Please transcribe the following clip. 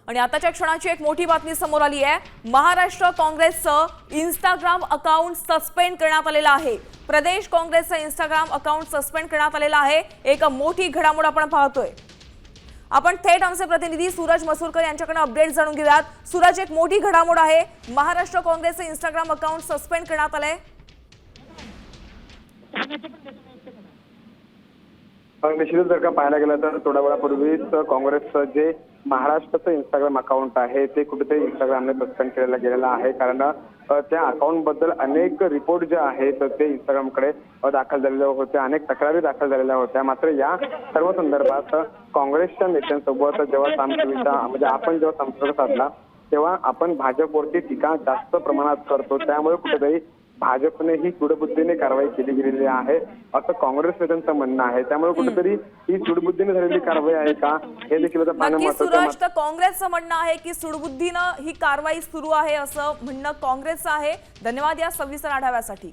आणि आताच्या क्षणाची एक मोठी बातमी समोर आली आहे। महाराष्ट्र काँग्रेसचं इंस्टाग्राम अकाउंट सस्पेंड करण्यात आलेलं आहे। प्रदेश काँग्रेसचं इंस्टाग्राम अकाउंट सस्पेंड करण्यात आलेलं आहे। एक मोठी घडामोड आपण पाहतोय। आपण थेट आमचे प्रतिनिधी सूरज मसूरकर यांच्याकडे अपडेट जाणून घेऊयात। सूरज, एक मोठी घडामोड आहे, महाराष्ट्र काँग्रेसचं इंस्टाग्राम अकाउंट सस्पेंड करण्यात आलंय। निश्चितच जर का पाहायला गेलं तर थोड्या वेळापूर्वीच काँग्रेसचं जे महाराष्ट्राचं इंस्टाग्राम अकाउंट आहे ते कुठेतरी इंस्टाग्रामने सस्पेंड केलेलं गेलेलं आहे। कारण त्या अकाउंट बद्दल अनेक रिपोर्ट जे आहेत ते इंस्टाग्रामकडे दाखल झालेले होते, अनेक तक्रारी दाखल झालेल्या होत्या। मात्र या सर्व संदर्भात काँग्रेसच्या नेत्यांसोबत जेव्हा सामसूचा म्हणजे आपण जेव्हा संपर्क साधला तेव्हा आपण भाजपवरती टीका जास्त प्रमाणात करतो, त्यामुळे कुठेतरी भाजपने ही सूडबुद्धीने कारवाई केली गेलेली आहे असं काँग्रेस नेत्यांचं म्हणणं आहे। त्यामुळे कुठेतरी ही सूडबुद्धीने झालेली कारवाई आहे का हे देखील आता पाहणं महत्त्वाचं आहे। सूरज, तर काँग्रेसचं म्हणणं आहे की सूडबुद्धीनं ही कारवाई सुरू आहे असं म्हणणं काँग्रेसचं आहे। धन्यवाद या सविस्तर आढाव्यासाठी।